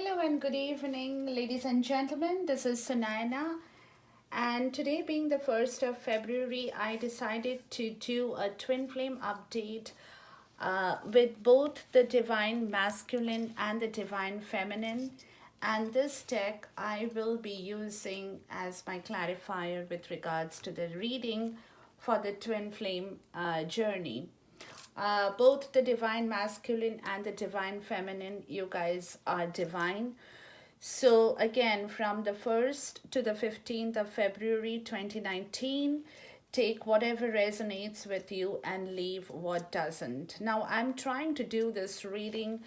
Hello and good evening, ladies and gentlemen. This is Sunaina, and today, being the 1st of February, I decided to do a twin flame update with both the divine masculine and the divine feminine. And this deck I will be using as my clarifier with regards to the reading for the twin flame journey. Both the divine masculine and the divine feminine, you guys are divine. So, again, from the 1st to the 15th of February 2019, take whatever resonates with you and leave what doesn't. Now, I'm trying to do this reading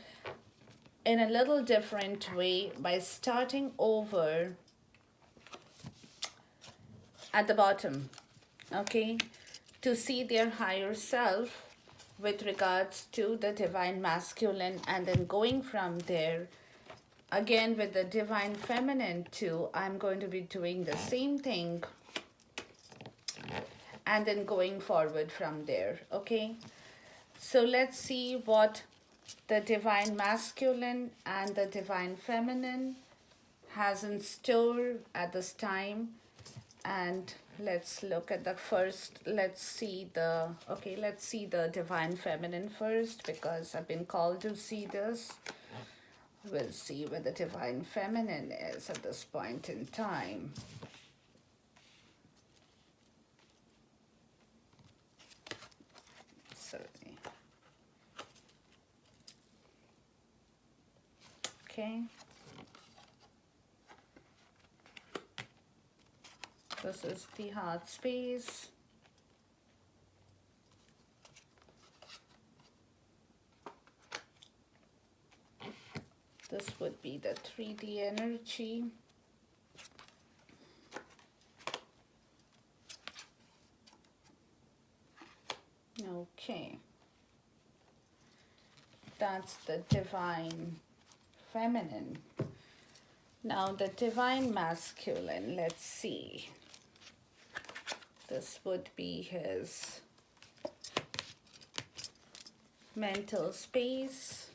in a little different way by starting over at the bottom, okay, to see their higher self with regards to the divine masculine, and then going from there again with the divine feminine too. I'm going to be doing the same thing and then going forward from there, okay? So let's see what the divine masculine and the divine feminine has in store at this time. And let's look at the first. Let's see the divine feminine first, because I've been called to see this. We'll see where the divine feminine is at this point in time. Sorry. Okay. This is the heart space. This would be the 3D energy. Okay. That's the divine feminine. Now the divine masculine, let's see. This would be his mental space.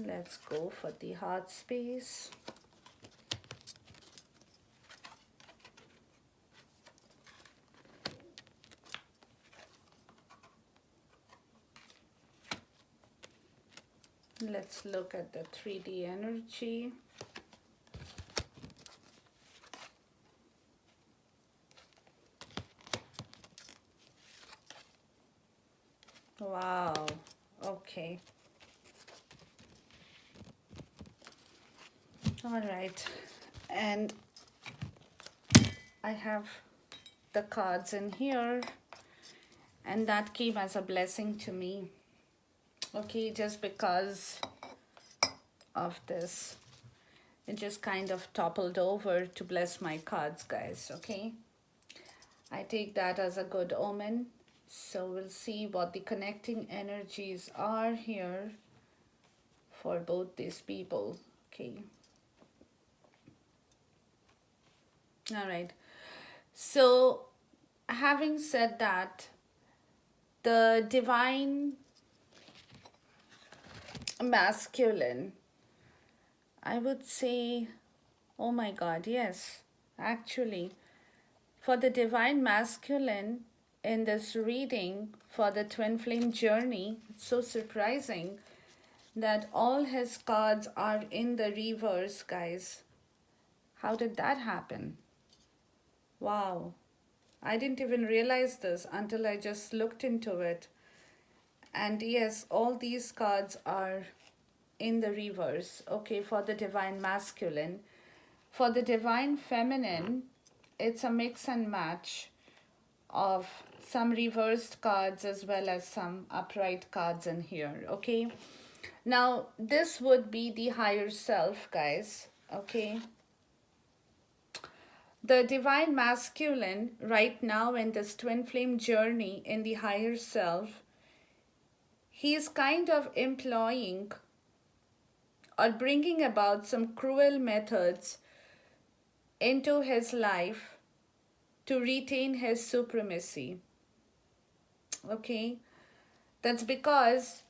Let's go for the heart space. Let's look at the 3D energy. Wow, okay. All right, and I have the cards in here, and that came as a blessing to me. Okay, just because of this, it just kind of toppled over to bless my cards, guys. Okay, I take that as a good omen. So we'll see what the connecting energies are here for both these people. Okay. All right. So, having said that, the divine masculine, I would say, oh my God, yes, actually, for the divine masculine in this reading for the twin flame journey, it's so surprising that all his cards are in the reverse, guys. How did that happen? Wow. I didn't even realize this until I just looked into it. And yes, all these cards are in the reverse. Okay, for the divine masculine. For the divine feminine, it's a mix and match of some reversed cards as well as some upright cards in here. Okay. Now, this would be the higher self, guys. Okay. The divine masculine right now in this twin flame journey in the higher self, he is kind of employing or bringing about some cruel methods into his life to retain his supremacy. Okay? That's because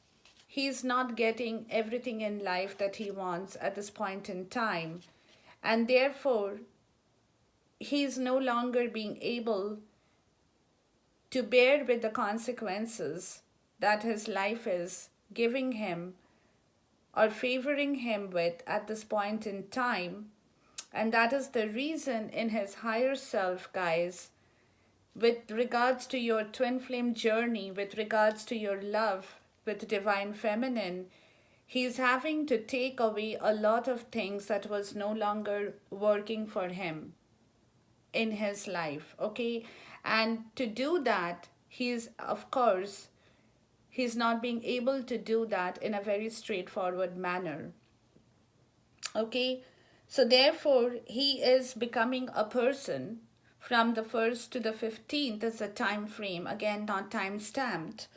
he's not getting everything in life that he wants at this point in time. And therefore, he's no longer being able to bear with the consequences that his life is giving him or favoring him with at this point in time. And that is the reason in his higher self, guys, with regards to your twin flame journey, with regards to your love with divine feminine, he's having to take away a lot of things that was no longer working for him in his life. Okay, and to do that, he's, of course, he's not being able to do that in a very straightforward manner. Okay, so therefore he is becoming a person from the 1st to the 15th is a time frame, again not time stamped,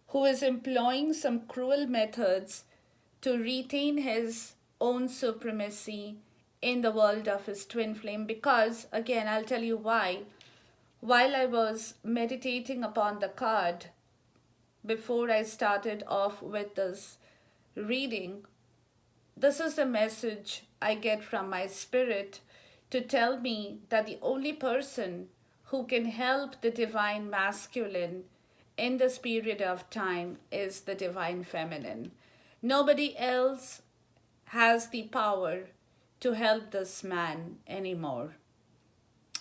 who is employing some cruel methods to retain his own supremacy in the world of his twin flame. Because again, I'll tell you why. While I was meditating upon the card before I started off with this reading, this is the message I get from my spirit to tell me that the only person who can help the divine masculine in this period of time is the divine feminine. Nobody else has the power to help this man anymore.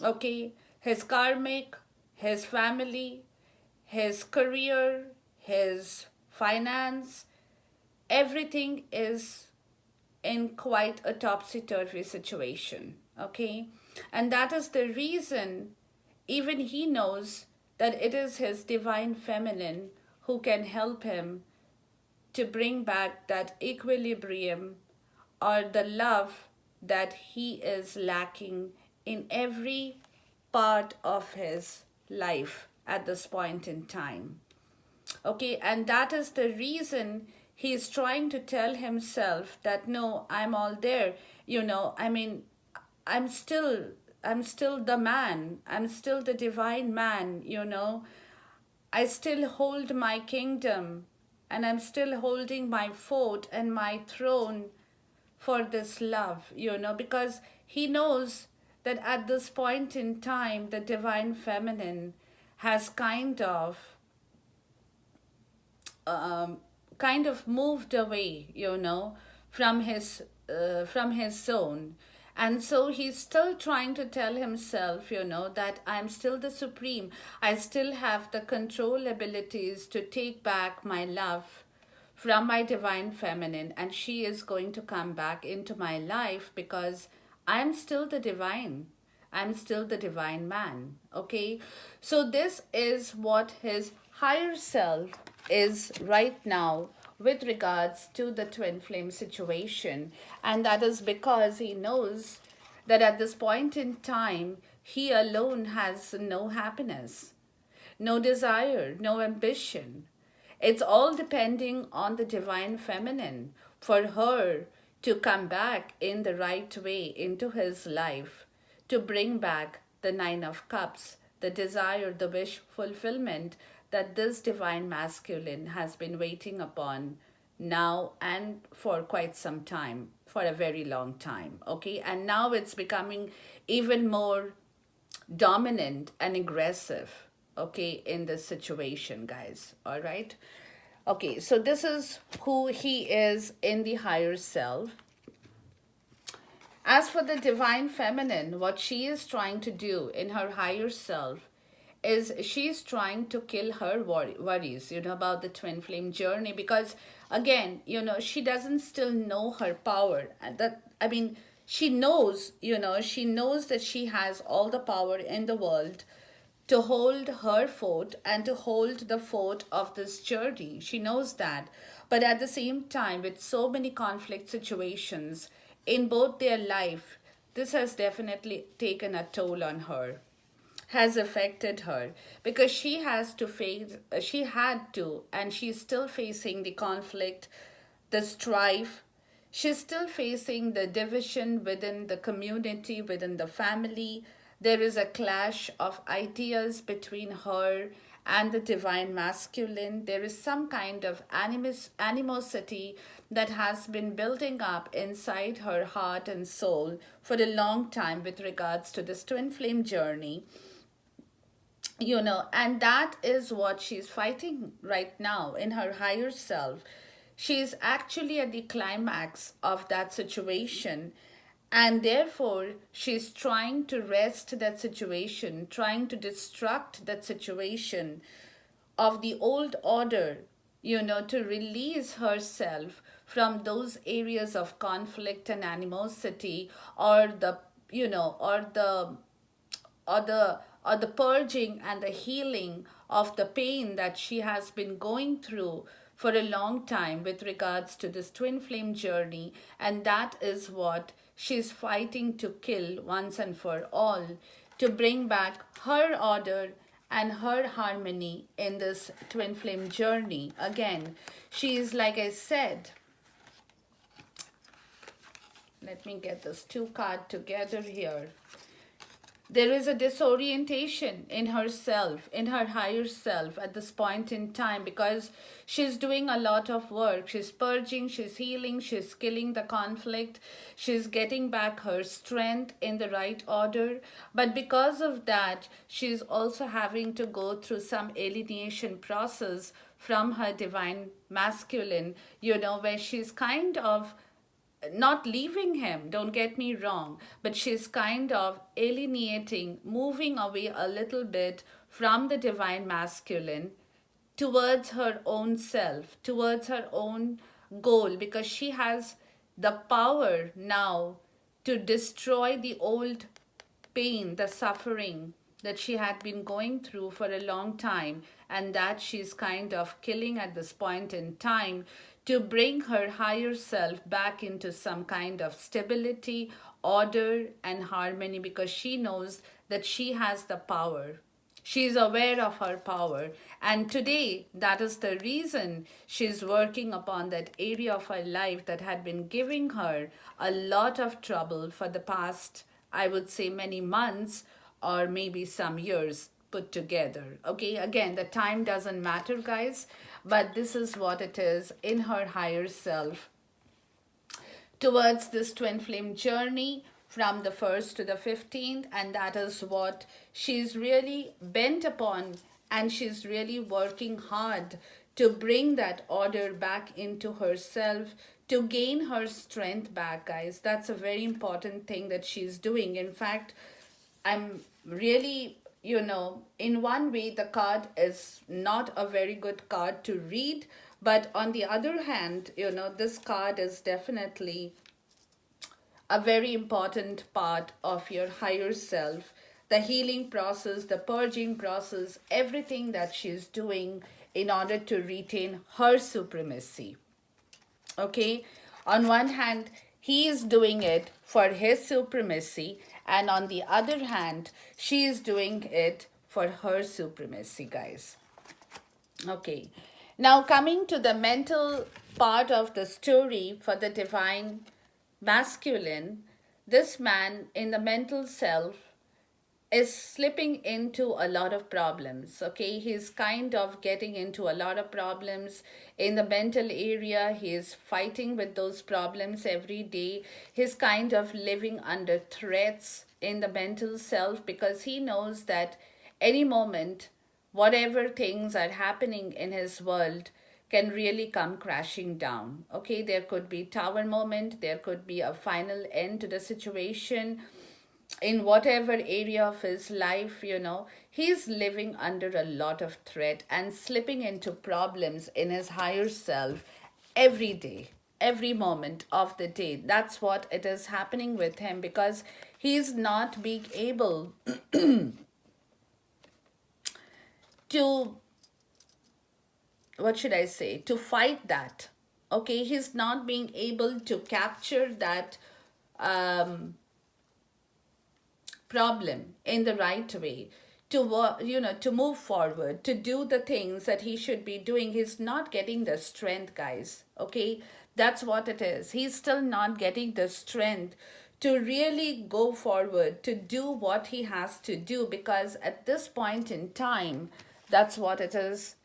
Okay? His karmic, his family, his career, his finance, everything is in quite a topsy-turvy situation. Okay? And that is the reason even he knows that it is his divine feminine who can help him to bring back that equilibrium or the love that he is lacking in every part of his life at this point in time. Okay, and that is the reason he is trying to tell himself that no, I'm all there. I mean, I'm still I'm still the man. I'm still the divine man. I still hold my kingdom and I'm still holding my fort and my throne for this love, because he knows that at this point in time, the divine feminine has um, kind of moved away, from his zone. And so he's still trying to tell himself, that I'm still the supreme. I still have the control abilities to take back my love from my divine feminine, and she is going to come back into my life because I'm still the divine. I'm still the divine man. Okay? So, this is what his higher self is right now with regards to the twin flame situation. And that is because he knows that at this point in time, he alone has no happiness, no desire, no ambition. It's all depending on the divine feminine for her to come back in the right way into his life, to bring back the Nine of Cups, the desire, the wish fulfillment that this divine masculine has been waiting upon now and for quite some time, for a very long time. Okay, and now it's becoming even more dominant and aggressive, okay, in this situation, guys. All right. Okay, so this is who he is in the higher self. As for the divine feminine, what she is trying to do in her higher self is she's trying to kill her worries, about the twin flame journey, because again, she doesn't still know her power. And that, I mean, she knows that she has all the power in the world to hold her fort and to hold the fort of this journey. She knows that. But at the same time, with so many conflict situations in both their life, this has definitely taken a toll on her, has affected her, because she has to face, she had to, and she's still facing the conflict, the strife, She's still facing the division within the community, within the family. There is a clash of ideas between her and the divine masculine. There is some kind of animosity that has been building up inside her heart and soul for a long time with regards to this twin flame journey, and that is what she's fighting right now in her higher self. She's actually at the climax of that situation, and therefore she's trying to wrest that situation, trying to destruct that situation of the old order, to release herself from those areas of conflict and animosity, or the you know or the purging and the healing of the pain that she has been going through for a long time with regards to this twin flame journey. And that is what she's fighting to kill once and for all, to bring back her order and her harmony in this twin flame journey. Again, she is, like I said, let me get this two card together here. There is a disorientation in herself, in her higher self at this point in time, because she's doing a lot of work. She's purging, she's healing, she's killing the conflict, she's getting back her strength in the right order. But because of that, she's also having to go through some alienation process from her divine masculine, where she's kind of not leaving him, don't get me wrong, but she's kind of alienating, moving away a little bit from the divine masculine towards her own self, towards her own goal, because she has the power now to destroy the old pain, the suffering that she had been going through for a long time, and that she's kind of killing at this point in time to bring her higher self back into some kind of stability, order, and harmony, because she knows that she has the power. She is aware of her power. And today, that is the reason she's working upon that area of her life that had been giving her a lot of trouble for the past, I would say, many months or maybe some years put together. Okay, again, the time doesn't matter, guys, but this is what it is in her higher self towards this twin flame journey from the 1st to the 15th. And that is what she's really bent upon, and she's really working hard to bring that order back into herself, to gain her strength back, guys. That's a very important thing that she's doing. In fact, I'm really, in one way, the card is not a very good card to read. But on the other hand, this card is definitely a very important part of your higher self. The healing process, the purging process, everything that she's doing in order to retain her supremacy. Okay? On one hand, he is doing it for his supremacy, and on the other hand, she is doing it for her supremacy, guys. Okay. Now, coming to the mental part of the story for the divine masculine, this man in the mental self is slipping into a lot of problems. Okay, he's kind of getting into a lot of problems in the mental area. He's fighting with those problems every day. He's kind of living under threats in the mental self, because he knows that any moment, whatever things are happening in his world can really come crashing down. Okay, there could be tower moment, there could be a final end to the situation in whatever area of his life. He's living under a lot of threat and slipping into problems in his higher self every day, every moment of the day. That's what it is happening with him, because he's not being able to, what should I say, to fight that. Okay, he's not being able to capture that problem in the right way, to work, to move forward, to do the things that he should be doing. He's not getting the strength, guys. Okay, That's what it is. He's still not getting the strength to really go forward, to do what he has to do, because at this point in time, that's what it is.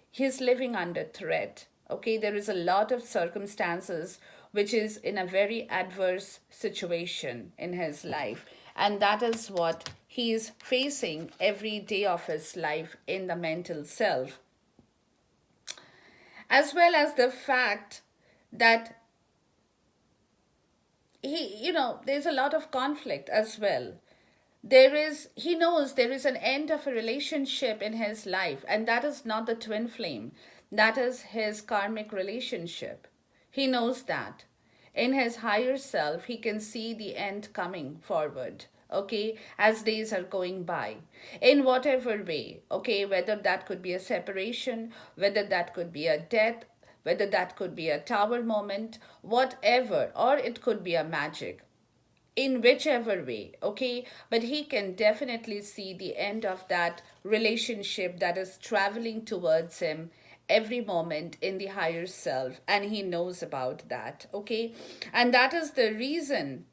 He's living under threat. Okay, there is a lot of circumstances which is in a very adverse situation in his life, and that is what he is facing every day of his life in the mental self, as well as the fact that there's a lot of conflict as well. He knows there is an end of a relationship in his life, and that is not the twin flame, that is his karmic relationship. He knows that in his higher self he can see the end coming forward, okay, as days are going by, in whatever way, okay, whether that could be a separation, whether that could be a death, whether that could be a tower moment, whatever, or it could be a magic, in whichever way, okay? But he can definitely see the end of that relationship that is traveling towards him every moment in the higher self, and he knows about that, okay? And that is the reason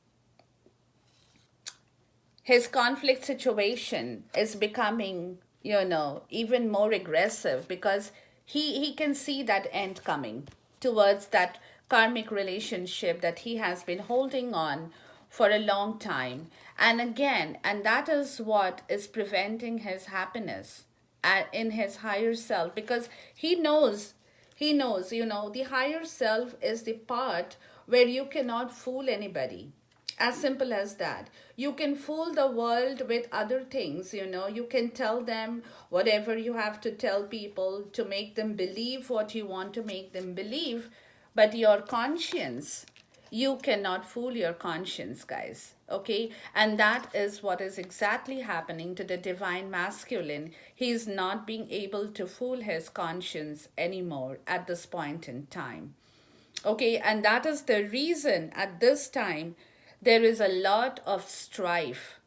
his conflict situation is becoming, even more aggressive, because he can see that end coming towards that karmic relationship that he has been holding on for a long time. And again, and that is what is preventing his happiness in his higher self, because he knows, the higher self is the part where you cannot fool anybody. As simple as that. You can fool the world with other things, you can tell them whatever you have to tell people to make them believe what you want to make them believe, but your conscience, you cannot fool your conscience, guys, okay? And that is what is exactly happening to the divine masculine. He is not being able to fool his conscience anymore at this point in time, okay? And that is the reason at this time there is a lot of strife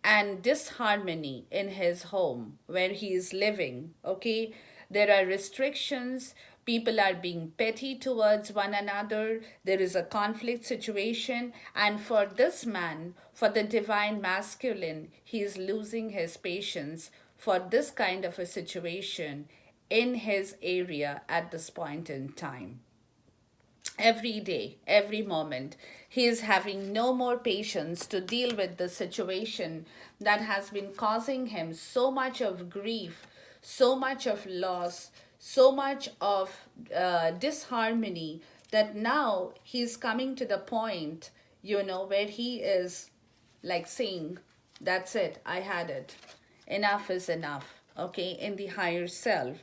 and disharmony in his home where he is living, okay? There are restrictions, people are being petty towards one another, there is a conflict situation, and for this man, for the divine masculine, he is losing his patience for this kind of a situation in his area at this point in time. Every day, every moment, he is having no more patience to deal with the situation that has been causing him so much of grief, so much of loss, so much of disharmony, that now he's coming to the point, where he is like saying, that's it, I had it. Enough is enough, okay, in the higher self.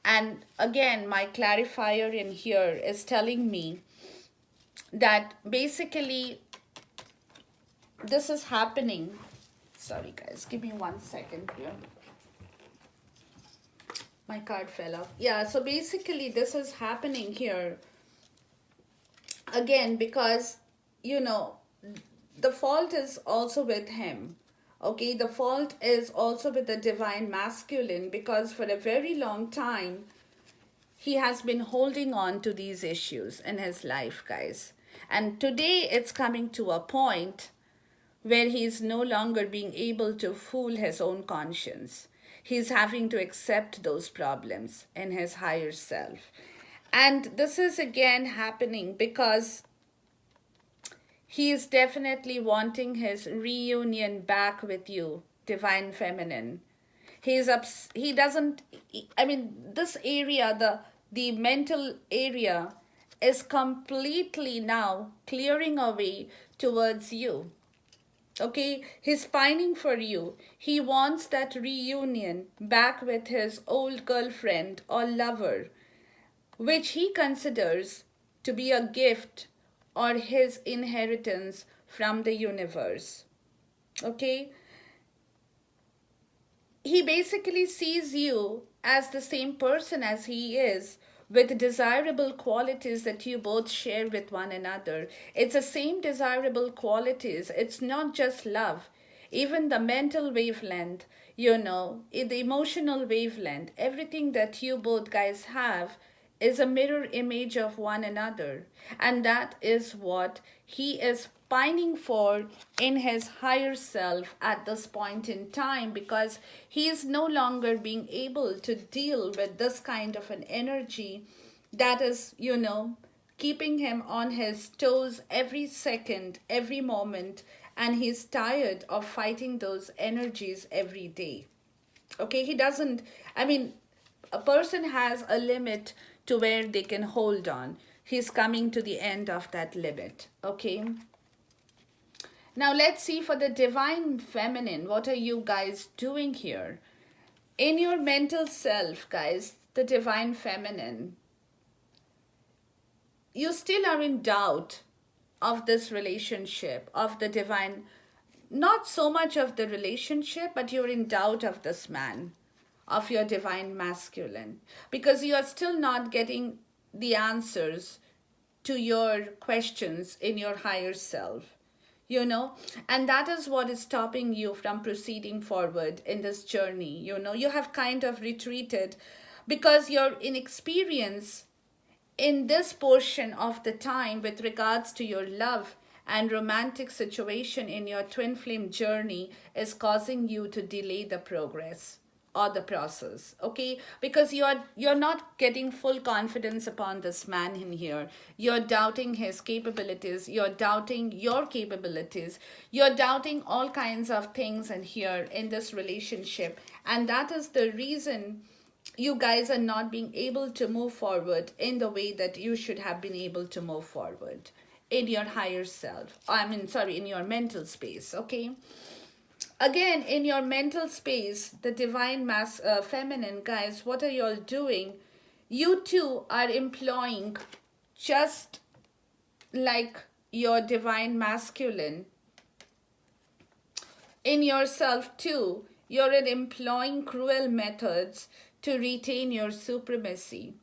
And again, my clarifier in here is telling me that basically this is happening. Sorry, guys, give me 1 second here. My card fell off. Yeah, so basically this is happening here again because, the fault is also with him. Okay, the fault is also with the divine masculine, because for a very long time he has been holding on to these issues in his life, guys. And today it's coming to a point where he is no longer being able to fool his own conscience. He's having to accept those problems in his higher self. And this is again happening because he is definitely wanting his reunion back with you, divine feminine. He doesn't, I mean, this area, the mental area is completely now clearing away towards you. Okay, he's pining for you. He wants that reunion back with his old girlfriend or lover, which he considers to be a gift or his inheritance from the universe. Okay? He basically sees you as the same person as he is, with desirable qualities that you both share with one another. It's the same desirable qualities. It's not just love. Even the mental wavelength, the emotional wavelength, everything that you both guys have is a mirror image of one another. And that is what he is pining for in his higher self at this point in time, because he is no longer being able to deal with this kind of an energy that is, keeping him on his toes every second, every moment, and he's tired of fighting those energies every day. Okay, he doesn't, I mean, a person has a limit to where they can hold on. He's coming to the end of that limit. Okay, now let's see for the divine feminine, what are you guys doing here in your mental self, guys? The divine feminine, you still are in doubt of this relationship, of the divine, not so much of the relationship, but you're in doubt of this man, of your divine masculine, because you are still not getting the answers to your questions in your higher self, and that is what is stopping you from proceeding forward in this journey. You have kind of retreated because your inexperience in this portion of the time with regards to your love and romantic situation in your twin flame journey is causing you to delay the progress or the process. Okay, because you're not getting full confidence upon this man in here. You're doubting his capabilities, you're doubting your capabilities, you're doubting all kinds of things in here in this relationship, and that is the reason you guys are not being able to move forward in the way that you should have been able to move forward in your higher self. In your mental space. Okay, again, in your mental space, the divine feminine, guys, what are you all doing? You too are employing, just like your divine masculine, in yourself too, you're employing cruel methods to retain your supremacy.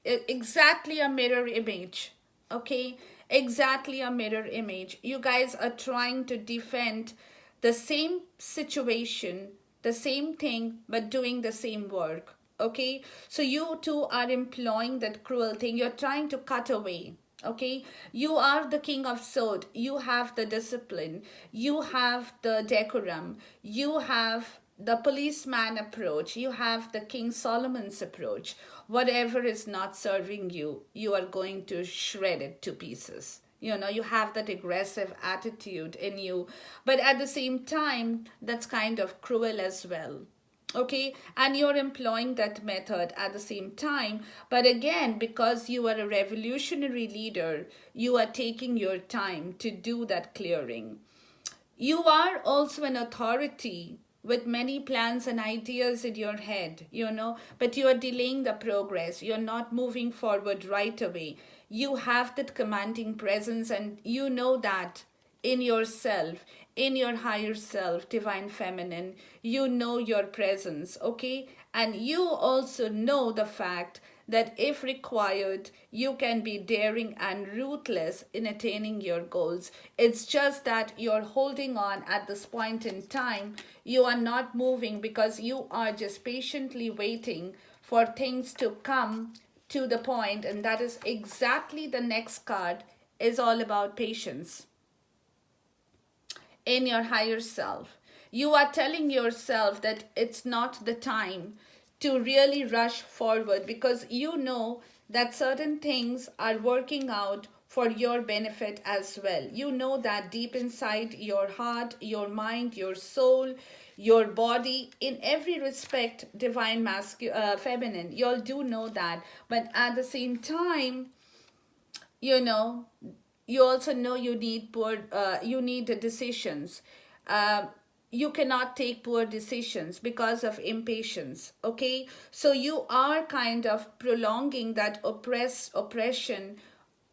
Exactly a mirror image. Okay, exactly a mirror image. You guys are trying to defend the same situation, the same thing, but doing the same work. Okay, so you two are employing that cruel thing. You're trying to cut away. Okay, you are the king of sword. You have the discipline, you have the decorum, you have the policeman approach, you have the King Solomon's approach. Whatever is not serving you, you are going to shred it to pieces. You have that aggressive attitude in you, but at the same time, that's kind of cruel as well. Okay, and you're employing that method at the same time, but again, because you are a revolutionary leader, you are taking your time to do that clearing. You are also an authority with many plans and ideas in your head, but you are delaying the progress. You're not moving forward right away. You have that commanding presence, and you know that in yourself, in your higher self, divine feminine, you know your presence, okay? And you also know the fact that if required, you can be daring and ruthless in attaining your goals. It's just that you're holding on at this point in time. You are not moving because you are just patiently waiting for things to come to the point, and that is exactly the next card is all about patience in your higher self. You are telling yourself that it's not the time to really rush forward, because you know that certain things are working out for your benefit as well. You know that deep inside your heart, your mind, your soul, your body, in every respect, divine feminine, you all do know that. But at the same time, you know you also know you need decisions. uh, you cannot take poor decisions because of impatience. Okay, so you are kind of prolonging that oppression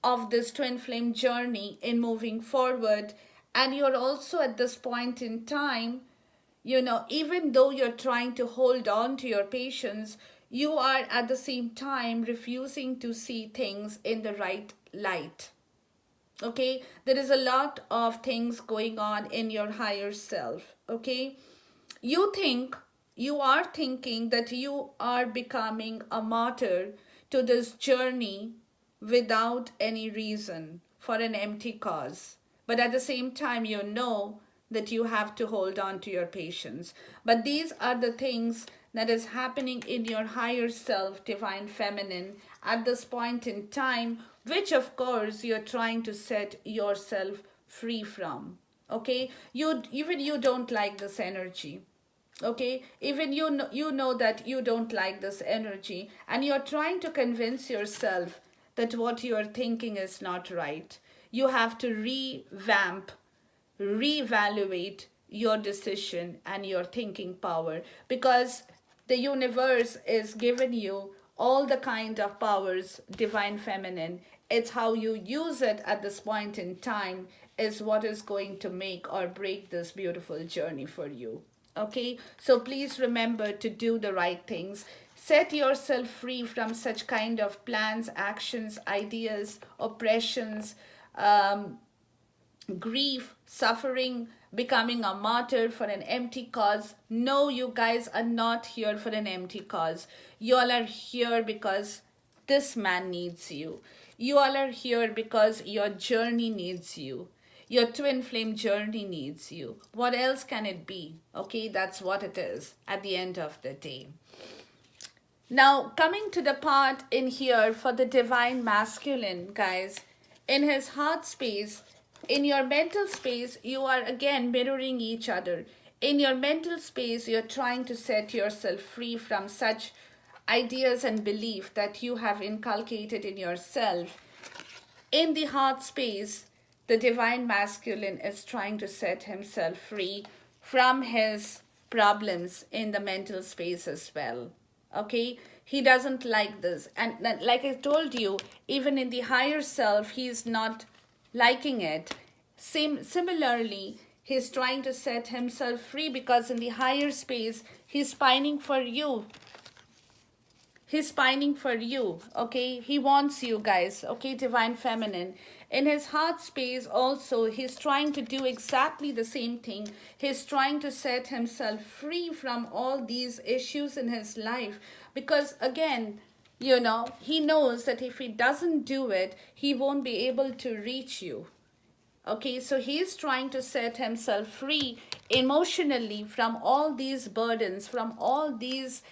of this twin flame journey in moving forward, and you're also at this point in time, even though you're trying to hold on to your patience, you are at the same time refusing to see things in the right light. Okay, there is a lot of things going on in your higher self. Okay, you are thinking that you are becoming a martyr to this journey without any reason for an empty cause. But at the same time, you know that you have to hold on to your patience. But these are the things that is happening in your higher self, divine feminine, at this point in time, which of course you're trying to set yourself free from. Okay, you don't like this energy. Okay, even you know that you don't like this energy, and you're trying to convince yourself that what you're thinking is not right. You have to revamp, reevaluate your decision and your thinking power, because the universe is giving you all the kind of powers, divine feminine. It's how you use it at this point in time is what is going to make or break this beautiful journey for you. Okay, so please remember to do the right things. Set yourself free from such kind of plans, actions, ideas, oppressions, um, grief, suffering, becoming a martyr for an empty cause. No, you guys are not here for an empty cause. You all are here because this man needs you. You all are here because your journey needs you. Your twin flame journey needs you. What else can it be? Okay, that's what it is at the end of the day. Now, coming to the part in here for the divine masculine, guys, in his heart space, in your mental space, you are again mirroring each other. In your mental space, you're trying to set yourself free from such ideas and belief that you have inculcated in yourself. In the heart space, the divine masculine is trying to set himself free from his problems in the mental space as well. Okay, he doesn't like this, and like I told you, even in the higher self, he's not liking it. Similarly, he's trying to set himself free because in the higher space, he's pining for you. He's pining for you, okay? He wants you guys, okay, divine feminine. In his heart space also, he's trying to do exactly the same thing. He's trying to set himself free from all these issues in his life. Because again, you know, he knows that if he doesn't do it, he won't be able to reach you. Okay, so he's trying to set himself free emotionally from all these burdens, from all these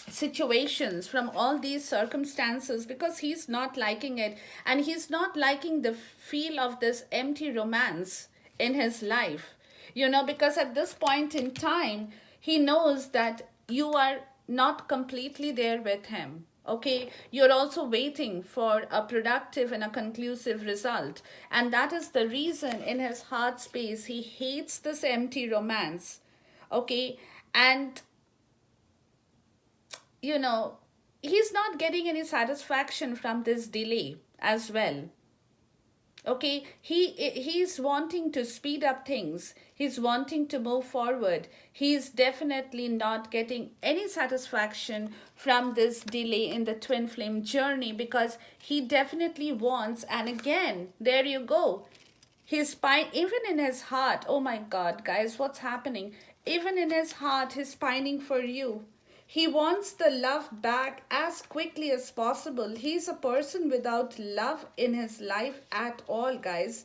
situations, from all these circumstances, because he's not liking it, and he's not liking the feel of this empty romance in his life, you know, because at this point in time he knows that you are not completely there with him. Okay, you're also waiting for a productive and a conclusive result, and that is the reason in his heart space he hates this empty romance. Okay, and you know, he's not getting any satisfaction from this delay as well. Okay, he's wanting to speed up things. He's wanting to move forward. He's definitely not getting any satisfaction from this delay in the twin flame journey, because he definitely wants, and again, there you go. His spine, even in his heart, oh my God, guys, what's happening? Even in his heart, he's pining for you. He wants the love back as quickly as possible. He's a person without love in his life at all, guys.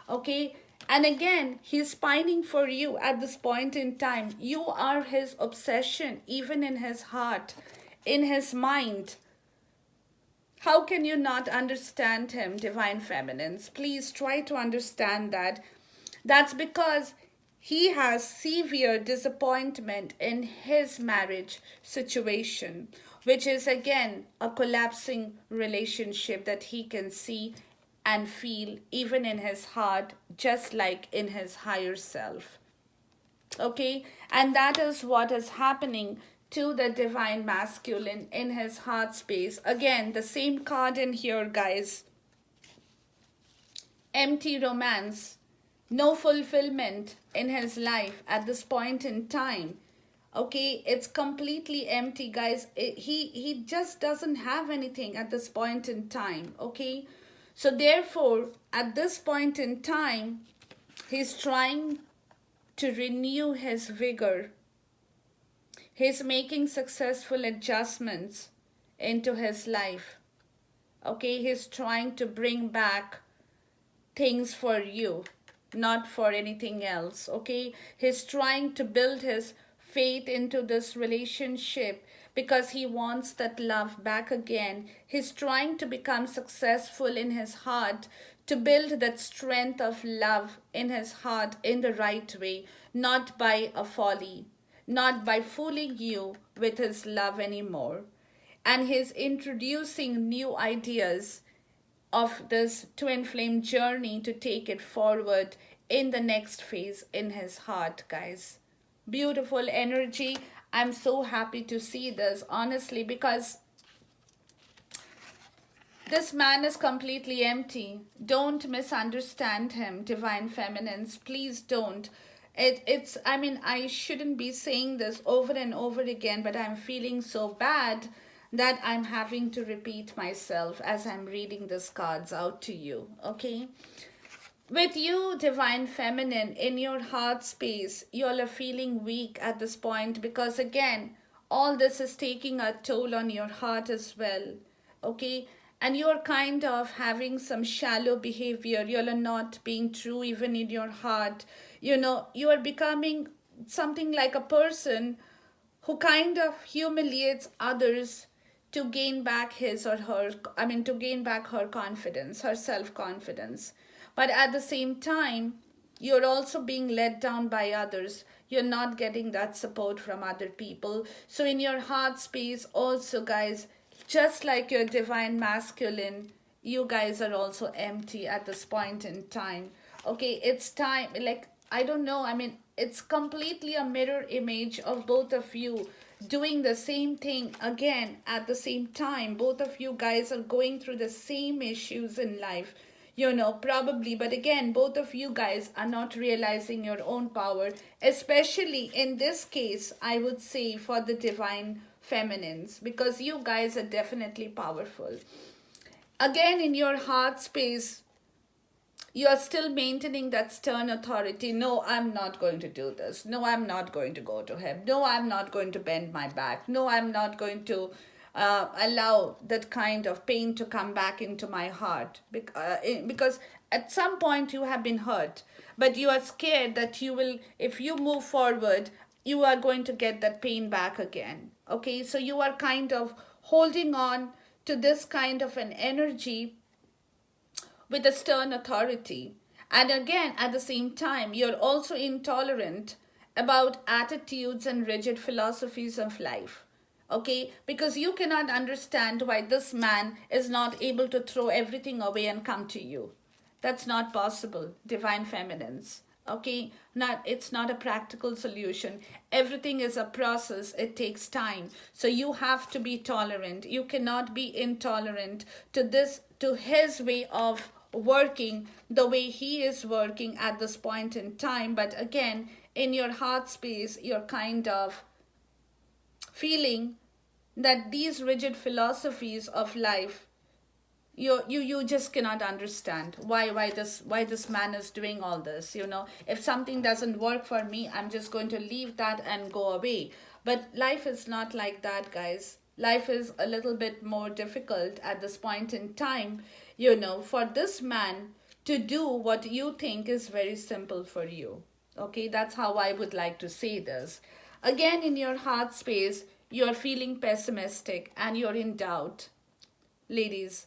Okay? And again, he's pining for you at this point in time. You are his obsession, even in his heart, in his mind. How can you not understand him, divine feminines? Please try to understand that. That's because he has severe disappointment in his marriage situation, which is again a collapsing relationship that he can see and feel even in his heart, just like in his higher self. Okay, and that is what is happening to the divine masculine in his heart space. Again, the same card in here, guys. Empty romance, no fulfillment in his life at this point in time. Okay, it's completely empty, guys. He just doesn't have anything at this point in time. Okay, so therefore at this point in time he's trying to renew his vigor. He's making successful adjustments into his life. Okay, he's trying to bring back things for you, not for anything else. Okay, he's trying to build his faith into this relationship because he wants that love back again. He's trying to become successful in his heart, to build that strength of love in his heart in the right way, not by a folly, not by fooling you with his love anymore. And he's introducing new ideas of this twin flame journey to take it forward in the next phase in his heart, guys. Beautiful energy. I'm so happy to see this, honestly, because this man is completely empty. Don't misunderstand him, divine feminines. Please don't. I mean, I shouldn't be saying this over and over again, but I'm feeling so bad that I'm having to repeat myself as I'm reading these cards out to you, okay? With you, divine feminine, in your heart space, you all are feeling weak at this point because, again, all this is taking a toll on your heart as well. Okay? And you're kind of having some shallow behavior. You all are not being true even in your heart. You know, you are becoming something like a person who kind of humiliates others to gain back his or her, I mean, to gain back her confidence, her self confidence. But at the same time, you're also being let down by others. You're not getting that support from other people. So, in your heart space, also, guys, just like your divine masculine, you guys are also empty at this point in time. Okay, it's time, like, I don't know, I mean, it's completely a mirror image of both of you doing the same thing again at the same time. Both of you guys are going through the same issues in life, you know, probably. But again, both of you guys are not realizing your own power, especially in this case, I would say, for the divine feminines, because you guys are definitely powerful. Again, in your heart space, you are still maintaining that stern authority. No, I'm not going to do this. No, I'm not going to go to him. No, I'm not going to bend my back. No, I'm not going to allow that kind of pain to come back into my heart. Because at some point you have been hurt, but you are scared that you will, if you move forward, you are going to get that pain back again. Okay, so you are kind of holding on to this kind of an energy with a stern authority. And again, at the same time, you're also intolerant about attitudes and rigid philosophies of life. Okay? Because you cannot understand why this man is not able to throw everything away and come to you. That's not possible, divine feminines. Okay, not, it's not a practical solution. Everything is a process, it takes time. So you have to be tolerant. You cannot be intolerant to this, to his way of working the way he is working at this point in time. But again, in your heart space, you're kind of feeling that these rigid philosophies of life, you just cannot understand why this man is doing all this. You know, if something doesn't work for me, I'm just going to leave that and go away. But life is not like that, guys. Life is a little bit more difficult at this point in time, you know, for this man to do what you think is very simple for you. Okay, that's how I would like to say this. Again, in your heart space, you're feeling pessimistic and you're in doubt. Ladies,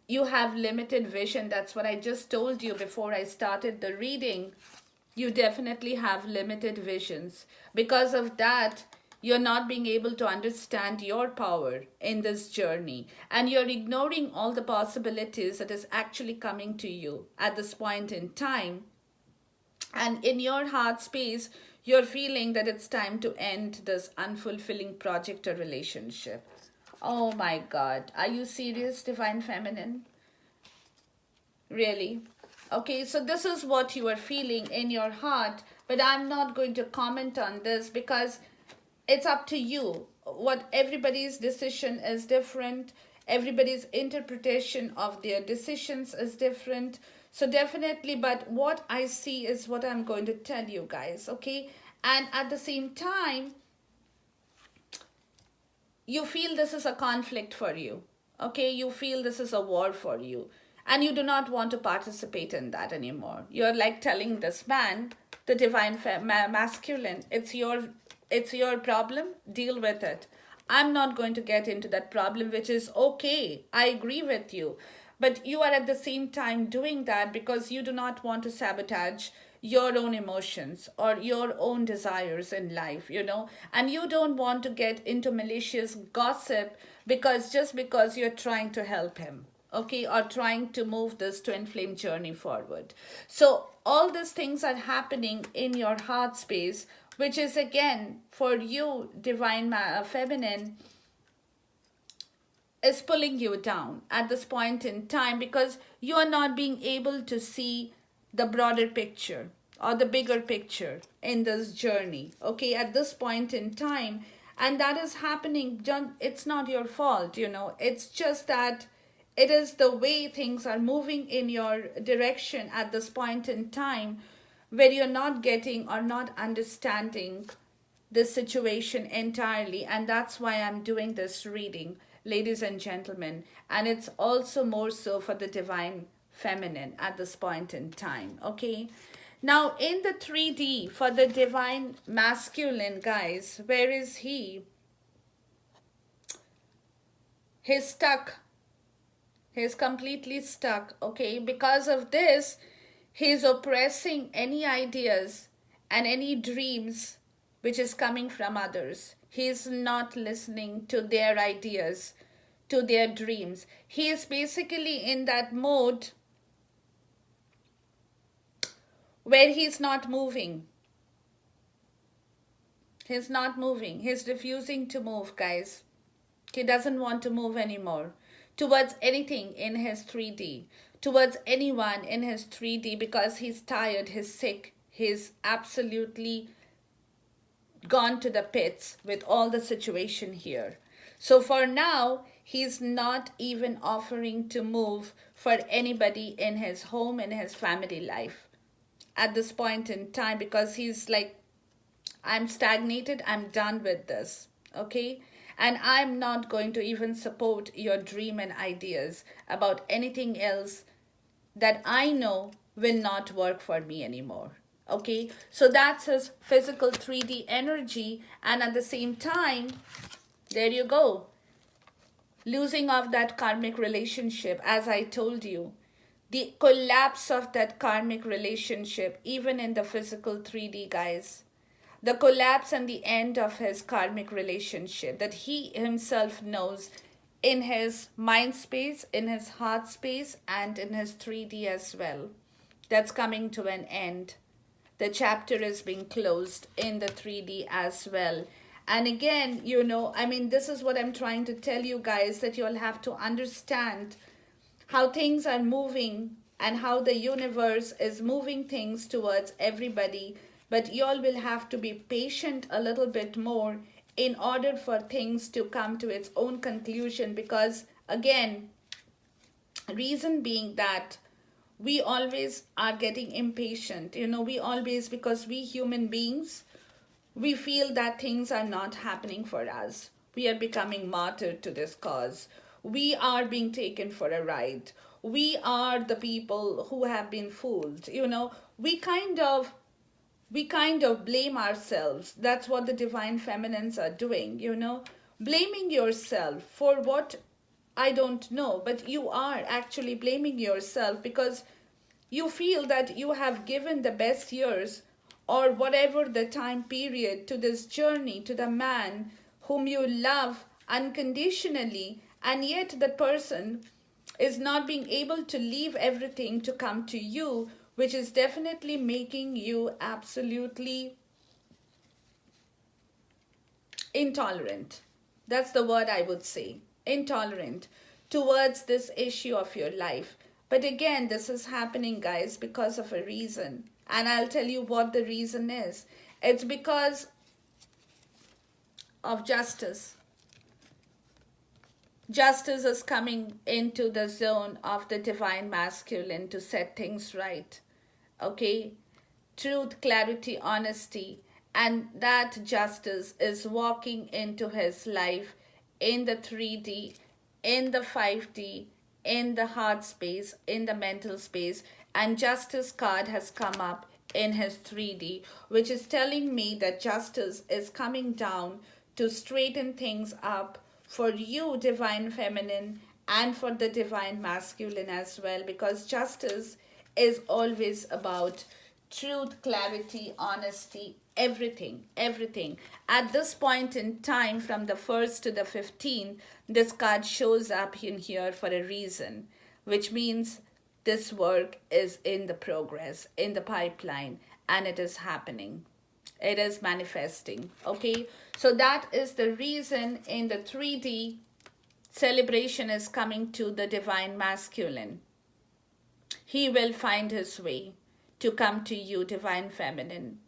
you have limited vision. That's what I just told you before I started the reading. You definitely have limited visions. Because of that, you're not being able to understand your power in this journey. And you're ignoring all the possibilities that is actually coming to you at this point in time. And in your heart space, you're feeling that it's time to end this unfulfilling project or relationship. Oh my God. Are you serious, Divine Feminine? Really? Okay, so this is what you are feeling in your heart, but I'm not going to comment on this because it's up to you. What everybody's decision is different. Everybody's interpretation of their decisions is different. So definitely, but what I see is what I'm going to tell you guys, okay? And at the same time, you feel this is a conflict for you. Okay, you feel this is a war for you, and you do not want to participate in that anymore. You're like telling this man, the divine masculine, it's your problem, deal with it. I'm not going to get into that problem, which is okay. I agree with you. But you are at the same time doing that because you do not want to sabotage your own emotions or your own desires in life, and you don't want to get into malicious gossip because just because you're trying to help him, okay, or trying to move this twin flame journey forward. So all these things are happening in your heart space, which is again for you, divine feminine, is pulling you down at this point in time because you are not being able to see the broader picture or the bigger picture in this journey, okay, at this point in time. And that is happening, John. It's not your fault, it's just that it is the way things are moving in your direction at this point in time where you're not getting or not understanding this situation entirely. And that's why I'm doing this reading, ladies and gentlemen. And it's also more so for the divine feminine at this point in time, okay? Now, in the 3D for the divine masculine, guys, where is he? He's stuck. He's completely stuck, okay? Because of this, he's oppressing any ideas and any dreams which is coming from others. He's not listening to their ideas, to their dreams. He is basically in that mode where he's not moving. He's not moving. He's refusing to move, guys. He doesn't want to move anymore towards anything in his 3D, towards anyone in his 3D, because he's tired, he's sick, he's absolutely gone to the pits with all the situation here. So for now, he's not even offering to move for anybody in his home, in his family life at this point in time, because he's like, I'm stagnated, I'm done with this, okay? And I'm not going to even support your dream and ideas about anything else that I know will not work for me anymore. Okay, so that's his physical 3D energy, and at the same time, there you go, losing of that karmic relationship, as I told you, the collapse of that karmic relationship, even in the physical 3D, guys. The collapse and the end of his karmic relationship that he himself knows in his mind space, in his heart space, and in his 3D as well. That's coming to an end. The chapter is being closed in the 3D as well. And again, this is what I'm trying to tell you guys, that you'll have to understand how things are moving and how the universe is moving things towards everybody. But y'all will have to be patient a little bit more in order for things to come to its own conclusion. Because again, reason being that we always are getting impatient. We always, because we human beings, we feel that things are not happening for us. We are becoming martyred to this cause. We are being taken for a ride. We are the people who have been fooled. We kind of blame ourselves. That's what the divine feminines are doing, blaming yourself for what, I don't know, but you are actually blaming yourself because you feel that you have given the best years or whatever the time period to this journey, to the man whom you love unconditionally, and yet the person is not being able to leave everything to come to you, which is definitely making you absolutely intolerant. That's the word I would say. Intolerant towards this issue of your life. But again, this is happening, guys, because of a reason. And I'll tell you what the reason is. It's because of justice. Justice is coming into the zone of the divine masculine to set things right. Okay? Truth, clarity, honesty. And that justice is walking into his life in the 3D, in the 5D, in the heart space, in the mental space, and Justice card has come up in his 3D, which is telling me that Justice is coming down to straighten things up for you, Divine Feminine, and for the Divine Masculine as well, because Justice is always about truth, clarity, honesty, everything, everything. At this point in time, from the 1st to the 15th, this card shows up in here for a reason, which means this work is in the progress, in the pipeline, and it is happening. It is manifesting. Okay, so that is the reason in the 3D celebration is coming to the Divine Masculine. He will find his way to come to you, Divine Feminine.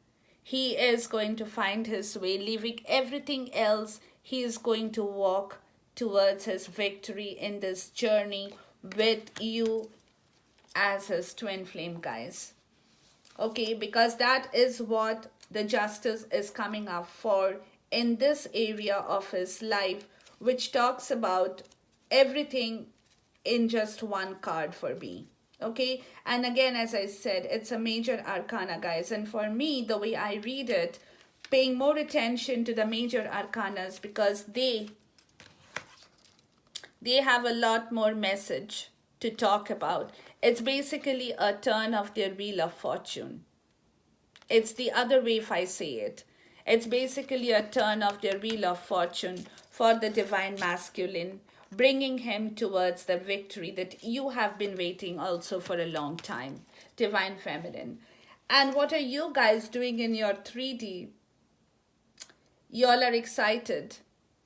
He is going to find his way, leaving everything else. He is going to walk towards his victory in this journey with you as his twin flame, guys. Okay, because that is what the Justice is coming up for in this area of his life, which talks about everything in just one card for me. Okay, and again, as I said, it's a major arcana, guys, and for me, the way I read it, paying more attention to the major arcanas, because they have a lot more message to talk about. It's basically a turn of their wheel of fortune. It's the other way if I say it. It's basically a turn of their wheel of fortune for the Divine Masculine, bringing him towards the victory that you have been waiting also for a long time, Divine Feminine. And what are you guys doing in your 3D? Y'all are excited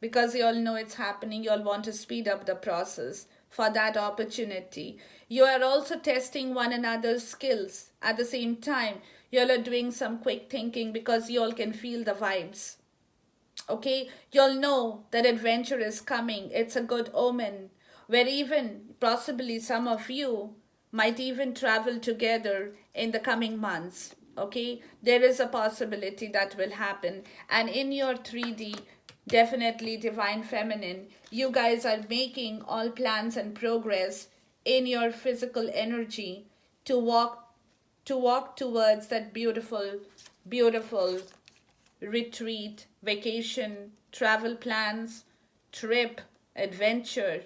because you all know it's happening. You all want to speed up the process for that opportunity. You are also testing one another's skills at the same time. You all are doing some quick thinking because you all can feel the vibes. Okay, you'll know that adventure is coming. It's a good omen, where even possibly some of you might even travel together in the coming months. Okay, there is a possibility that will happen. And in your 3D, definitely Divine Feminine, you guys are making all plans and progress in your physical energy to walk towards that beautiful, beautiful retreat, vacation, travel plans, trip, adventure,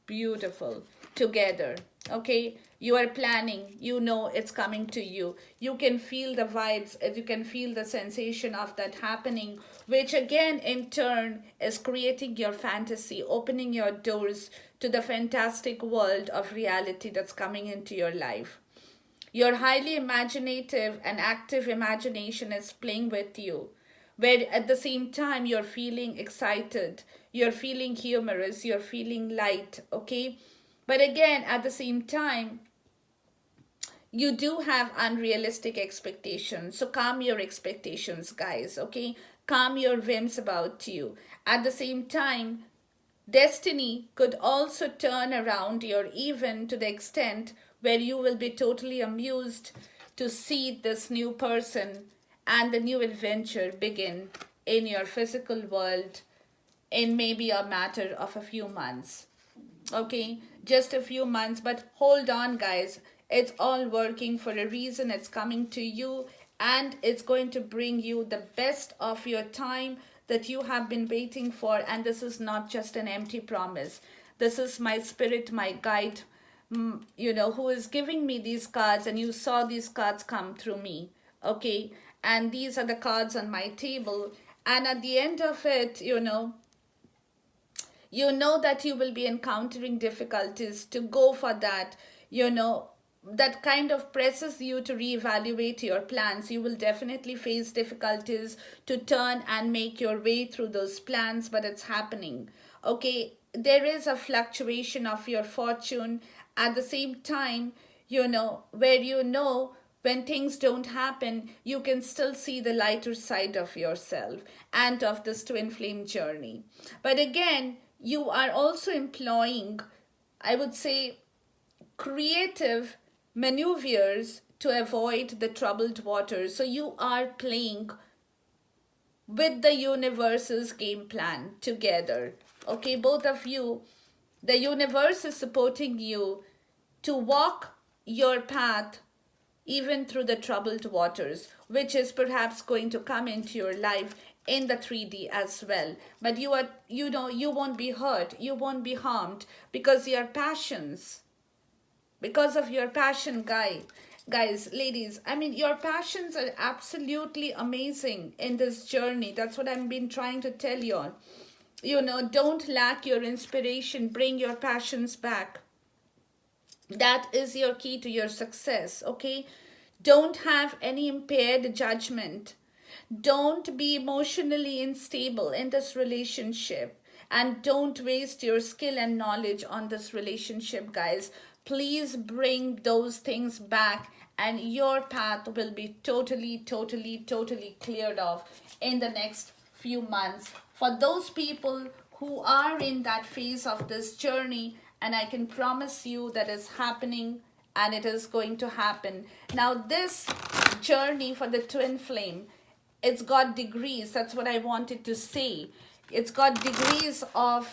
beautiful, together. Okay, you are planning, you know it's coming to you. You can feel the vibes, you can feel the sensation of that happening, which again in turn is creating your fantasy, opening your doors to the fantastic world of reality that's coming into your life. Your highly imaginative and active imagination is playing with you, where at the same time you're feeling excited, you're feeling humorous, you're feeling light, okay? But again, at the same time, you do have unrealistic expectations. So calm your expectations, guys, okay? Calm your whims about you. At the same time, destiny could also turn around your even to the extent where you will be totally amused to see this new person and the new adventure begin in your physical world in maybe a matter of a few months. Okay, just a few months, but hold on, guys. It's all working for a reason. It's coming to you and it's going to bring you the best of your time that you have been waiting for. And this is not just an empty promise. This is my spirit, my guide, who is giving me these cards, and you saw these cards come through me. Okay, and these are the cards on my table. And at the end of it, you know that you will be encountering difficulties to go for that, that kind of presses you to reevaluate your plans. You will definitely face difficulties to turn and make your way through those plans, but it's happening. Okay, there is a fluctuation of your fortune at the same time, where when things don't happen, you can still see the lighter side of yourself and of this twin flame journey. But again, you are also employing, I would say, creative maneuvers to avoid the troubled waters. So you are playing with the universe's game plan together. Okay, both of you, the universe is supporting you to walk your path even through the troubled waters, which is perhaps going to come into your life in the 3D as well. But you won't be hurt, you won't be harmed, because your passions, because of your passion, guys, ladies, I mean, your passions are absolutely amazing in this journey. That's what I've been trying to tell you all. Don't lack your inspiration, bring your passions back. That is your key to your success. Okay, don't have any impaired judgment. Don't be emotionally unstable in this relationship, and don't waste your skill and knowledge on this relationship, guys. Please bring those things back, and your path will be totally cleared off in the next few months for those people who are in that phase of this journey. And I can promise you that is happening, and it is going to happen. Now, this journey for the twin flame, it's got degrees. That's what I wanted to say. It's got degrees of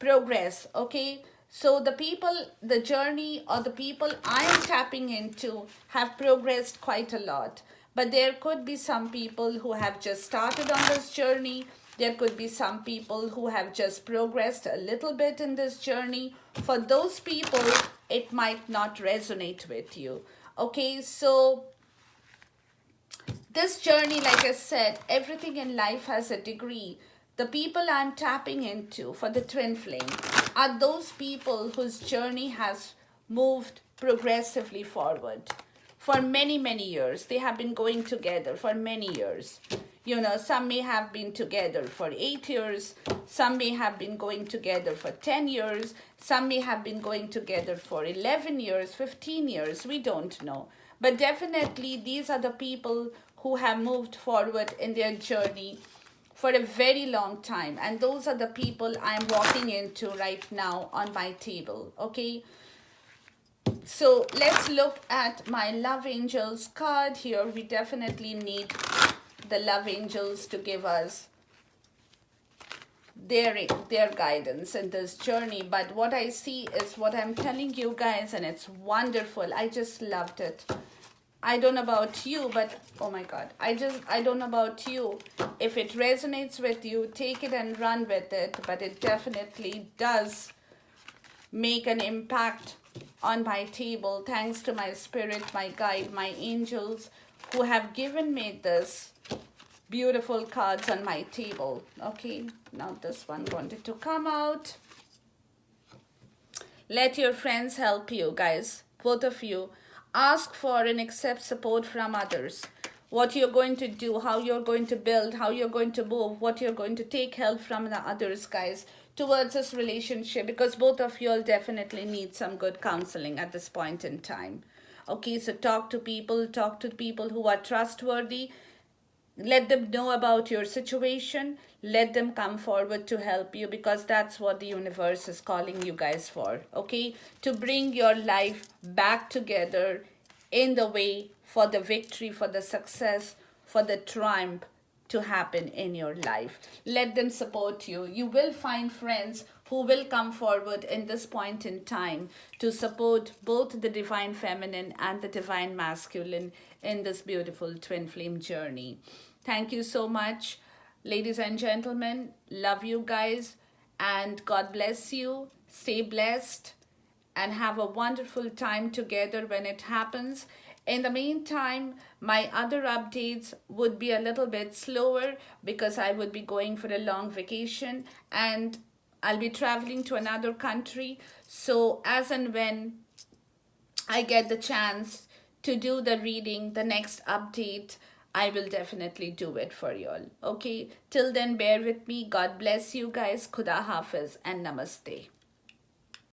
progress. Okay, so the journey, or the people I am tapping into, have progressed quite a lot. But there could be some people who have just started on this journey. There could be some people who have just progressed a little bit in this journey. For those people, it might not resonate with you. Okay, so this journey, like I said, everything in life has a degree. The people I'm tapping into for the twin flame are those people whose journey has moved progressively forward for many years. They have been going together for many years. Some may have been together for 8 years, some may have been going together for 10 years, some may have been going together for 11 years, 15 years, we don't know. But definitely these are the people who have moved forward in their journey for a very long time. And those are the people I'm walking into right now on my table. Okay, so let's look at my love angels card here. We definitely need the love angels to give us their guidance in this journey. But what I see is what I'm telling you guys, and it's wonderful. I just loved it. I don't know about you, but oh my God, I don't know about you. If it resonates with you, take it and run with it. But it definitely does make an impact on my table, thanks to my spirit, my guide, my angels, who have given me this beautiful cards on my table. Okay, now this one wanted to come out. Let your friends help you, guys, both of you. Ask for and accept support from others. What you're going to do, how you're going to build, how you're going to move, what you're going to take help from the others, guys, towards this relationship, because both of you all definitely need some good counseling at this point in time. Okay, so talk to people who are trustworthy. Let them know about your situation. Let them come forward to help you, because that's what the universe is calling you guys for. Okay, to bring your life back together in the way for the victory, for the success, for the triumph to happen in your life. Let them support you. You will find friends who will come forward in this point in time to support both the divine feminine and the divine masculine in this beautiful twin flame journey. Thank you so much, ladies and gentlemen. Love you guys, and God bless you. Stay blessed and have a wonderful time together when it happens. In the meantime, my other updates would be a little bit slower because I would be going for a long vacation and I'll be traveling to another country. So as and when I get the chance to do the reading, the next update, I will definitely do it for you all. Okay, till then, bear with me. God bless you guys. Khuda Hafiz and Namaste.